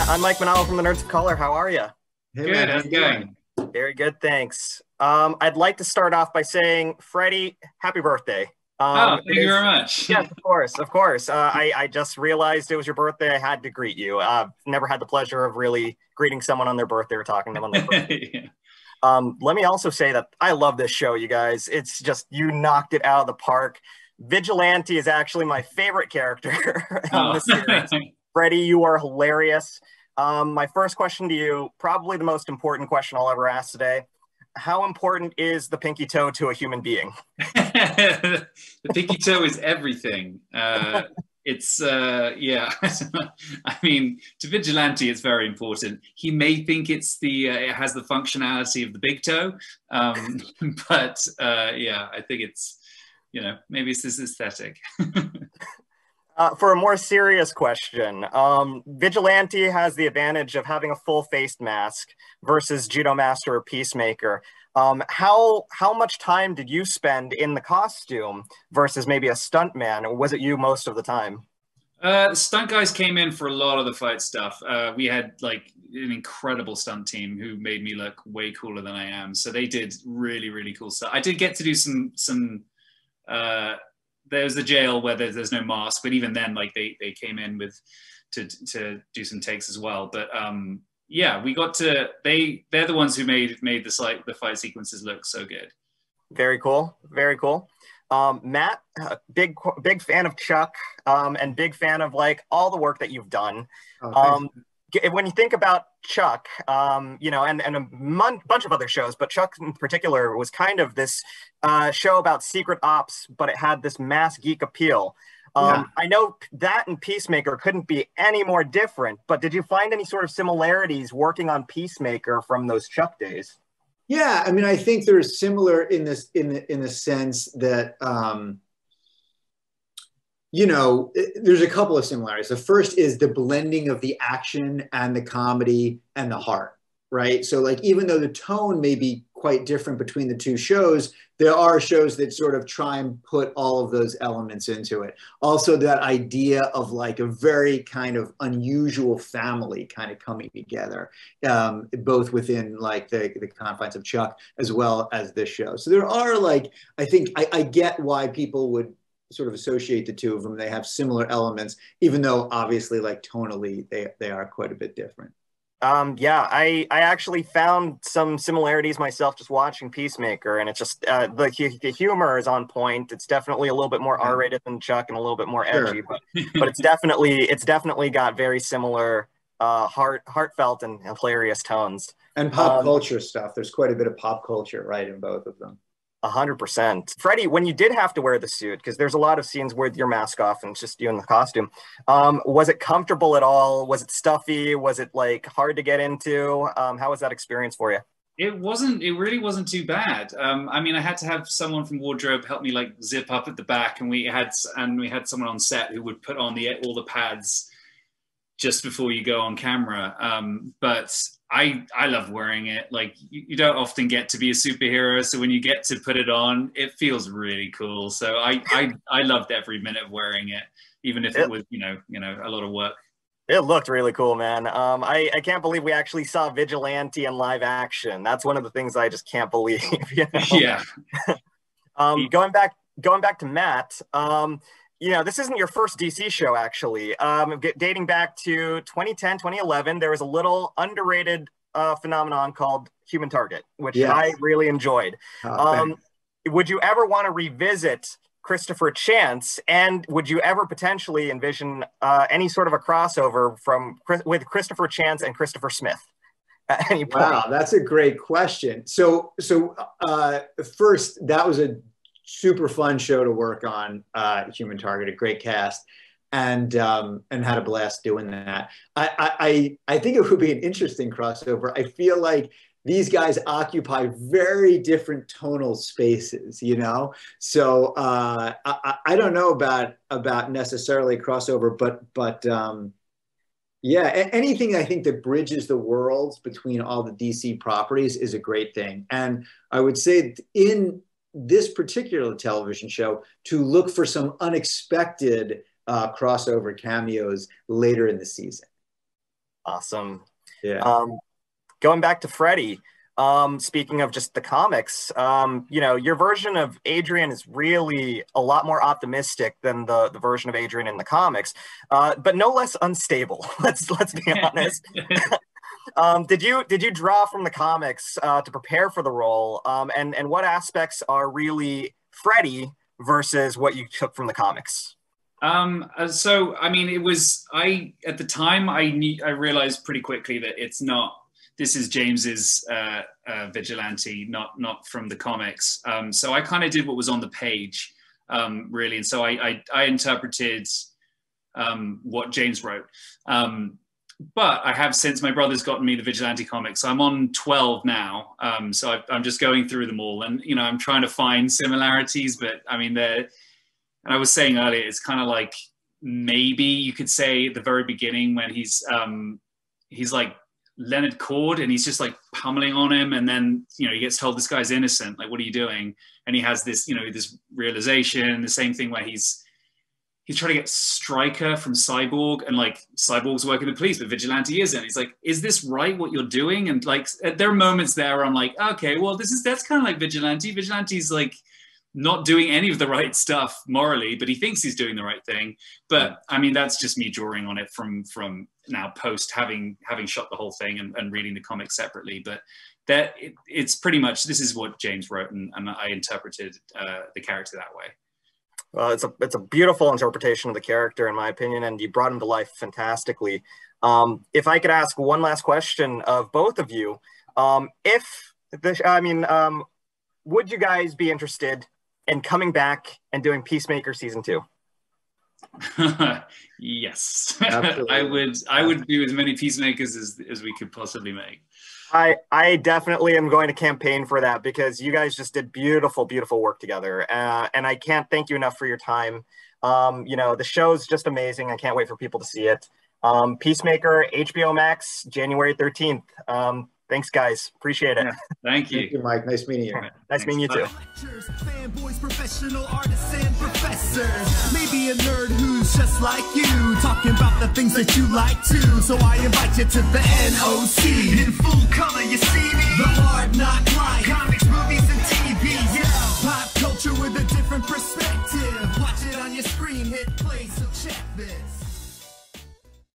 I'm Mike Manalo from the Nerds of Color. How are you? Hey Good, man, how's it going? Very good, thanks. I'd like to start off by saying, Freddie, happy birthday. Oh, It thank you is, very much. yes, of course, of course. I just realized it was your birthday. I had to greet you. I've never had the pleasure of really greeting someone on their birthday or talking to them on their birthday. Yeah. Let me also say that I love this show, you guys. It's just, you knocked it out of the park. Vigilante is actually my favorite character on Oh. the series. Freddie, you are hilarious. My first question to you, probably the most important question I'll ever ask today. How important is the pinky toe to a human being? The pinky toe is everything. Yeah. I mean, to Vigilante, it's very important. He may think it has the functionality of the big toe, but yeah, I think it's, maybe it's this aesthetic. For a more serious question, Vigilante has the advantage of having a full-faced mask versus Judo Master or Peacemaker. How much time did you spend in the costume versus maybe a stuntman, or was it you most of the time? Stunt guys came in for a lot of the fight stuff. We had like an incredible stunt team who made me look way cooler than I am. So they did really, really cool stuff. I did get to do some there's a jail where there's no mask, but even then, like they came in to do some takes as well. But yeah, we got to they're the ones who made the fight sequences look so good. Very cool, very cool. Matt, big fan of Chuck, and big fan of like all the work that you've done. oh, When you think about Chuck, and a bunch of other shows, but Chuck in particular was kind of this show about secret ops, but it had this mass geek appeal. yeah. I know that and Peacemaker couldn't be any more different, but did you find any sort of similarities working on Peacemaker from those Chuck days? Yeah, I mean, I think they're similar in the sense that there's a couple of similarities. The first is the blending of the action and the comedy and the heart, right? So like, even though the tone may be quite different between the two shows, there are shows that sort of try and put all of those elements into it. Also, that idea of like a very kind of unusual family kind of coming together, both within like the confines of Chuck as well as this show. So there are like, I think I get why people would sort of associate the two of them. They have similar elements, even though obviously like tonally they are quite a bit different. Yeah, I actually found some similarities myself just watching Peacemaker, and it's just the humor is on point. It's definitely a little bit more Yeah. R-rated than Chuck and a little bit more Sure. edgy, but it's definitely got very similar heartfelt and hilarious tones. And pop culture stuff. There's quite a bit of pop culture, right, in both of them. 100%. Freddie, when you did have to wear the suit, because there's a lot of scenes with your mask off and it's just you in the costume, was it comfortable at all? Was it stuffy? Was it like hard to get into? How was that experience for you? It really wasn't too bad. I mean, I had to have someone from wardrobe help me like zip up at the back, and we had someone on set who would put on all the pads just before you go on camera. But I love wearing it. Like you don't often get to be a superhero, so when you get to put it on, it feels really cool. So I loved every minute of wearing it, even if it was a lot of work. It looked really cool, man. I can't believe we actually saw Vigilante in live action. That's one of the things I just can't believe. Yeah. Going back to Matt. This isn't your first DC show, actually. Dating back to 2010, 2011, there was a little underrated phenomenon called Human Target, which Yes. I really enjoyed. Thanks. Would you ever want to revisit Christopher Chance, and would you ever potentially envision any sort of a crossover with Christopher Chance and Christopher Smith at any point? Wow, that's a great question. So first, that was a super fun show to work on, Human Target, a great cast, and had a blast doing that. I think it would be an interesting crossover. I feel like these guys occupy very different tonal spaces, So I don't know about necessarily crossover, but yeah, anything I think that bridges the worlds between all the DC properties is a great thing. And I would say in this particular television show to look for some unexpected crossover cameos later in the season. Awesome. Yeah. Going back to Freddie, speaking of just the comics, you know, your version of Adrian is really a lot more optimistic than the version of Adrian in the comics, but no less unstable. Let's be honest. Did you draw from the comics to prepare for the role? And what aspects are really Freddie versus what you took from the comics? So I mean, at the time I realized pretty quickly that this is James's Vigilante, not from the comics. So I kind of did what was on the page, really, and so I interpreted what James wrote. But I have, since my brother's gotten me the Vigilante comics, I'm on 12 now. So I'm just going through them all, and you know, I'm trying to find similarities, but I mean, and I was saying earlier, it's kind of like, maybe you could say at the very beginning when he's like Leonard Cord and he's just like pummeling on him, and then, you know, he gets told this guy's innocent, like, what are you doing? And he has this, you know, this realization. The same thing where he's trying to get Stryker from Cyborg, and like Cyborg's working the police, but Vigilante isn't. He's like, is this right what you're doing? And like, there are moments there where I'm like, okay, well, that's kind of like Vigilante. Vigilante's like not doing any of the right stuff morally, but he thinks he's doing the right thing. But I mean, that's just me drawing on it from now post having shot the whole thing and reading the comics separately. But it's pretty much, this is what James wrote, and I interpreted the character that way. Well, it's a beautiful interpretation of the character, in my opinion, and you brought him to life fantastically. If I could ask one last question of both of you, would you guys be interested in coming back and doing Peacemaker season 2? Yes. Absolutely. I would do as many Peacemakers as we could possibly make. I definitely am going to campaign for that, because you guys just did beautiful, beautiful work together. And I can't thank you enough for your time. You know, the show's just amazing. I can't wait for people to see it. Peacemaker, HBO Max, January 13th. Thanks, guys. Appreciate it. Yeah, thank you. Thank you, Mike. Nice meeting you. Nice meeting you too. Fanboys, professional artists, and professors. Maybe a nerd who's just like you, talking about the things that you like too. So I invite you to the NOC. In full color, you see me? The Hard Knock